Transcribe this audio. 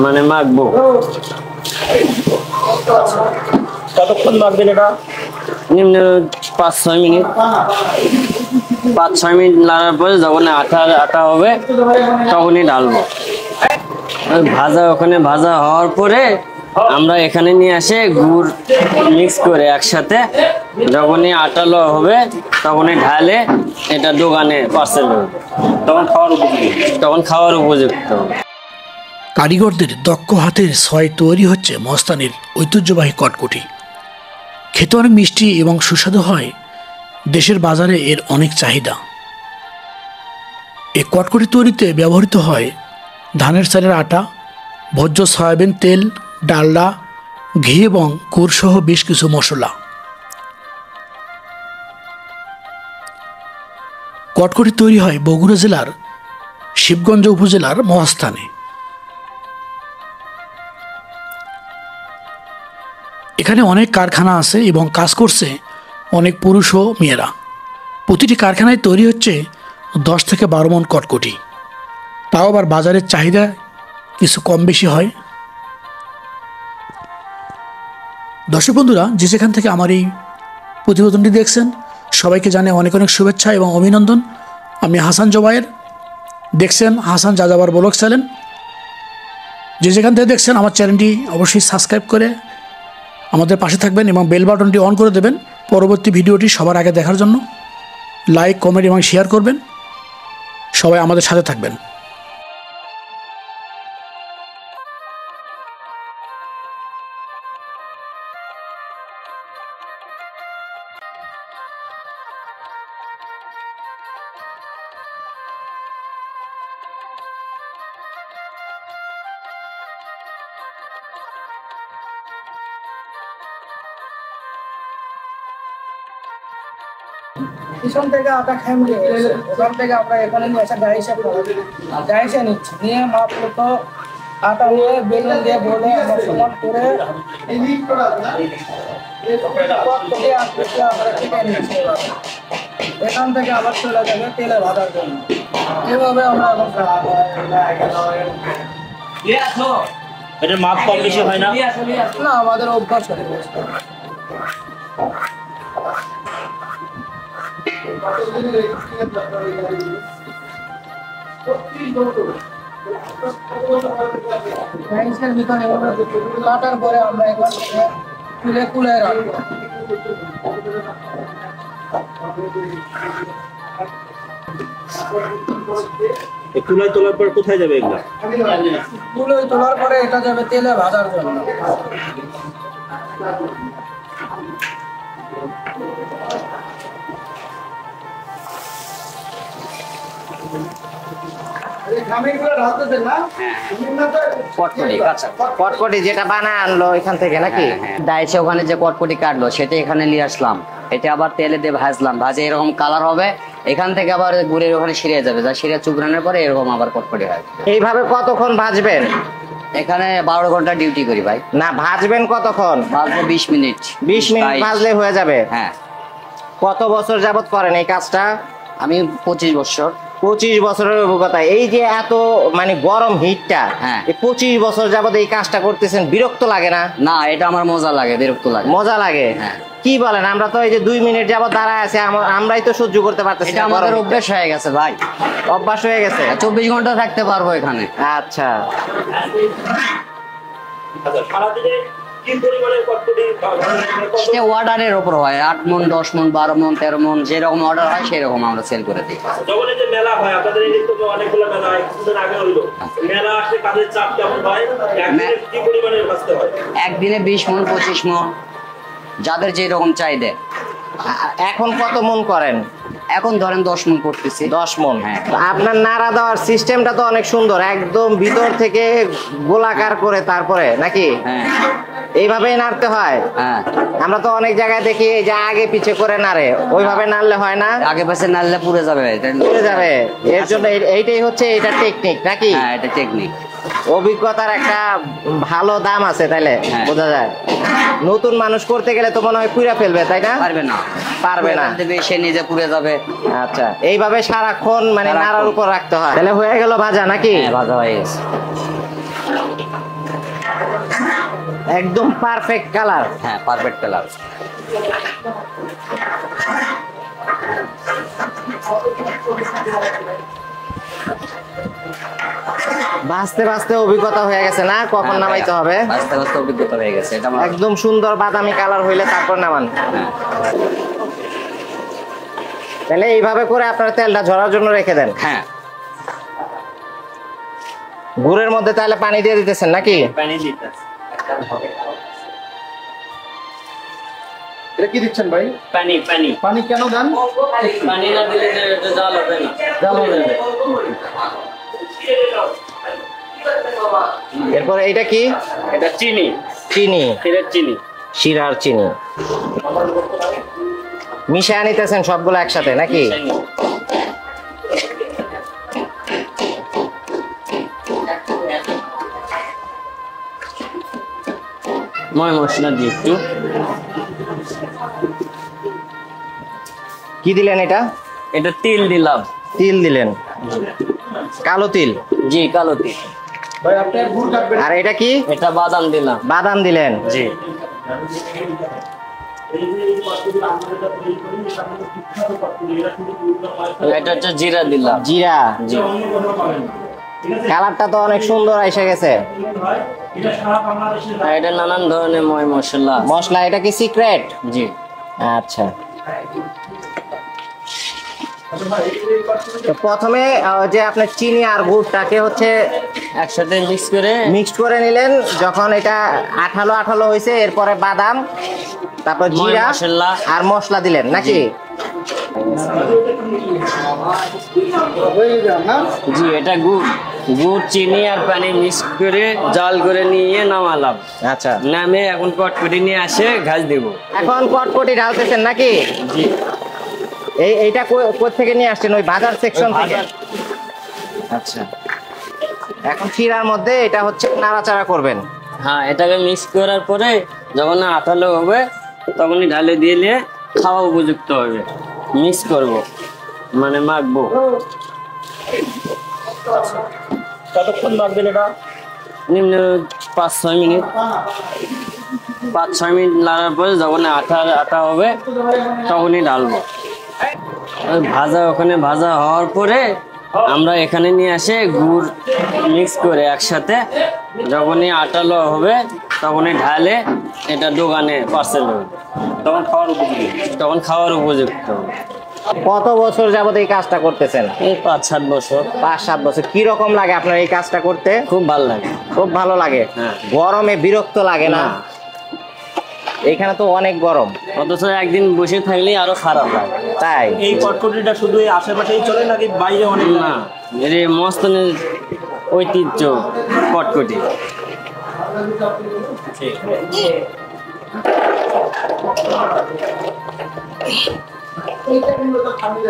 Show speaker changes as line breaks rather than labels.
মানে মাখবো।
কতক্ষণ মাখবেন এটা?
5-6 মিনিট। 5-6 মিনিট লাগার পরে যখন আটা হবে তখনই ঢালবো। ভাজা ওখানে ভাজা হওয়ার পরে আমরা এখানে নিয়ে আসে গুড় মিক্স করে একসাথে যখনই আটালো হবে তখনই ঢালে এটা দোকানে পার্সেল হবে, তখন খাওয়ার উপযুক্ত।
কারিগরদের দক্ষ হাতের ছয় তৈরি হচ্ছে মস্তানির ঐতিহ্যবাহী কটকটি। খেতে অনেক মিষ্টি এবং সুস্বাদু হয়, দেশের বাজারে এর অনেক চাহিদা। এই কটকটি তৈরিতে ব্যবহৃত হয় ধানের চালের আটা, ভোজ্য সয়াবিন তেল, ডালডা, ঘি এবং গুড়সহ বেশ কিছু মশলা। কটকটি তৈরি হয় বগুড়া জেলার শিবগঞ্জ উপজেলার মহাস্থানে। এখানে অনেক কারখানা আছে এবং কাজ করছে অনেক পুরুষ ও মেয়েরা। প্রতিটি কারখানায় তৈরি হচ্ছে 10 থেকে 12 মণ কটকটি। তাও আবার বাজারের চাহিদা কিছু কম বেশি হয়। দর্শক বন্ধুরা, যে যেখান থেকে আমার এই প্রতিবেদনটি দেখছেন সবাইকে জানাই অনেক অনেক শুভেচ্ছা এবং অভিনন্দন। আমি হাসান জোবায়ের, দেখছেন হাসান যাযাবর ব্লগ চ্যানেল। যে যেখান থেকে দেখছেন আমার চ্যানেলটি অবশ্যই সাবস্ক্রাইব করে আমাদের পাশে থাকবেন এবং বেল বাটনটি অন করে দেবেন পরবর্তী ভিডিওটি সবার আগে দেখার জন্য। লাইক, কমেন্ট এবং শেয়ার করবেন। সবাই আমাদের সাথে থাকবেন।
পিছন থেকে আটা খেয়ে মিলে গেছে, ওখান থেকে আমরা এখানে নিয়ে এসে গাইসে নিচ্ছি, নিয়ে মাপ মতো আটা নিয়ে বেলুন দিয়ে বলে আমরা সমান করে এখান থেকে আবার চলে যাবে তেলে ভাজার জন্য। এভাবে আমরা এখন
এটা মাপ কম বেশি হয় না?
না, আমাদের অভ্যাস হয়ে গেছে। কাটার পরে আমরা এখান থেকে তুলে কুলে রাখবো।
কুলায় তোলার পর কোথায় যাবে এগুলা?
কুলোয় তোলার পরে এটা যাবে তেলে ভাজার জন্য।
কটকটি যেটা বানায় আনলো এখান থেকে নাকি ডাইসে ওখানে যে কটকটি কাটলো সেটা এখানে নিয়ে আসলাম, এটা আবার তেলে দিয়ে ভাজলাম, ভাজে এরকম কালার হবে, এখান থেকে আবার গুড়ের ওখানে ছিঁড়ে যাবে, যা ছিঁড়ে চুকরানোর পরে এরকম আবার কটকটি হয়।
এইভাবে কতক্ষণ ভাজবেন?
এখানে 12 ঘন্টা ডিউটি করি ভাই।
না, ভাজবেন কতক্ষণ?
ভাজবো 20 মিনিট।
20 মিনিট ভাজলে হয়ে যাবে?
হ্যাঁ।
কত বছর যাবত করেন এই কাজটা?
আমি 25 বছর।
25 বছরের অভিজ্ঞতা। এই যে এত মানে গরম হিটটা,
হ্যাঁ,
25 বছর যাবত এই কাজটা করতেছেন, বিরক্ত লাগে না?
না, এটা আমার মজা লাগে, বিরক্ত লাগে।
মজা লাগে?
হ্যাঁ।
কি বলেন? আমরা তো এই যে 2 মিনিট যাবত দাঁড়ায় আছি, আমরাই তো সহ্য করতে পারতেছি না।
আমাদের অভ্যাস হয়ে গেছে ভাই।
অভ্যাস হয়ে গেছে?
24 ঘন্টা থাকতে পারবো এখানে।
আচ্ছা।
সারাদিনে কি পরিমাণে কটকটি
সেটা অর্ডারের উপর হয়, 8 মণ, 10 মণ, 12 মণ, 13 মণ, যেরকম অর্ডার হয় সেরকম আমরা সেল করে দিই।
যখন এই যে মেলা হয় আপনাদের এই তো অনেকগুলো মেলা হয়, কিছুদিন আগে হইলো, মেলা আসলে কাজের চাপ কেমন হয়? একদিনে কি পরিমাণে ভাজতে হয়?
একদিনে 20 মণ, 25 মণ, যাদের যেরকম চাহিদা।
এখন কত মণ করেন?
এখন ধরেন 10 মণ করতেছি।
10 মণ?
হ্যাঁ।
আপনার নাড়া দেওয়ার সিস্টেমটা তো অনেক সুন্দর, একদম ভিতর থেকে গোলাকার করে তারপরে নাকি?
হ্যাঁ,
এইভাবেই নাড়তে হয়?
হ্যাঁ।
আমরা তো অনেক জায়গায় দেখি যে আগে পিছে করে নাড়ে, ওইভাবে নাড়লে হয় না?
আগে পাশে নাড়লে পুড়ে যাবে।
পুড়ে যাবে, এর জন্য এইটাই হচ্ছে এটা টেকনিক নাকি?
হ্যাঁ, এটা টেকনিক।
অভিজ্ঞতার একটা ভালো দাম আছে, তাইলে বোঝা যায়। নতুন মানুষ করতে গেলে তো মনে হয় পুড়ে ফেলবে, তাই না?
পারবে না,
পারবে না,
সে নিজে পুড়ে যাবে।
আচ্ছা, এইভাবে সারাক্ষণ মানে নাড়ার উপর রাখতে হয়। তাহলে হয়ে গেল ভাজা নাকি?
ভাজা হয়ে গেছে।
একদম পারফেক্ট কালার।
হ্যাঁ, পারফেক্ট কালার।
ভাজতে ভাজতে অভিজ্ঞতা হয়ে গেছে না, কখন নামাইতে হবে?
ভাজতে ভাজতে অভিজ্ঞতা হয়ে গেছে। এটা আমার
একদম সুন্দর বাদামি কালার হইলে তারপর নামান।
হ্যাঁ।
তাহলে এইভাবে করে আপনার তেলটা ঝরার জন্য রেখে দেন।
হ্যাঁ,
গুড়ের মধ্যে তাহলে পানি দিয়ে দিতেছেন নাকি?
পানি দিতে
এটা কি দিচ্ছেন ভাই?
পানি পানি
পানি কেন দেন?
পানি না দিলে এটা জাল হবে না, জাল হবে না।
এরপরে এটা কি?
এটা চিনি,
চিনি,
ক্ষীরের চিনি।
শিরার চিনি মিশিয়ে নিতেছেন সবগুলো একসাথে নাকি?
ময় মশলা দিয়ে একটু
কি দিলেন এটা?
এটা তিল দিলাম।
তিল দিলেন, কালো তিল।
জি, কালো তিল।
ভাই আপনি গুড় কাটবেন।
আর এটা কি?
এটা বাদাম দিলাম।
বাদাম দিলেন।
জি, এটা হচ্ছে জিরা দিলাম।
জিরা।
জি,
কালারটা তো অনেক সুন্দর এসে গেছে।
আর এটা নানান ধরনের ময় মশলা।
মশলা এটা কি সিক্রেট?
জি,
আচ্ছা। তো প্রথমে যে আপনার চিনি আর গুড়টাকে হচ্ছে
একসাথে মিক্স করে
মিক্সড করে নিলেন। যখন এটা আঠালো আঠালো হয়েছে এরপরে বাদাম, তারপর জিরা
মশলা।
আর মশলা দিলেন নাকি?
জি, এটা গুড় গুড় চিনি আর পানি মিক্স করে জাল করে নিয়ে নামালাম।
আচ্ছা,
নামে এখন কটকটি নিয়ে আসে ঘাস দেব।
এখন কটকটি ঢালতেছেন নাকি?
জি,
এইটা কোথা থেকে নিয়ে আসছেন? ওই বাজার সেকশন থেকে? আচ্ছা, এখন শিরার মধ্যে এটা হচ্ছে নাড়াচাড়া করবেন।
হ্যাঁ, এটাকে মিক্স করার পরে যখন আঠালো হবে তখনই ঢালে দিলে খাওয়া উপযুক্ত হবে। মিক্স করব, মানে মাখবো।
কতক্ষণ লাগবে এটা?
নিম্ন 5-6 মিনিট। 5-6 মিনিট লাগার পরে যখন আটা হবে তখনই ঢালবো। ভাজা ওখানে ভাজা হওয়ার পরে আমরা এখানে নিয়ে আসে গুড় মিক্স করে একসাথে যখনই আটালো হবে তখনই ঢালে এটা দোকানে পার্সেল হবে।
তখন খাওয়ার উপযোগী।
তখন খাওয়ার উপযুক্ত হবে।
কত বছর যাবত এই কাজটা করতেছেন?
এই 5-7 বছর।
5-7 বছর। কি রকম লাগে আপনার এই কাজটা করতে?
খুব ভালো লাগে।
খুব ভালো লাগে।
হ্যাঁ।
গরমে বিরক্ত লাগে না?
না।
এখানে তো অনেক গরম।
অথচ একদিন বসে থাকলেই আরো খারাপ লাগে।
তাই
এই কটকটিটা শুধু এই আশেপাশেই চলে নাকি বাইরে অনেক?
না, এর মস্তনের ঐতিহ্য কটকটি।
এইটা কিন্তু তো খালি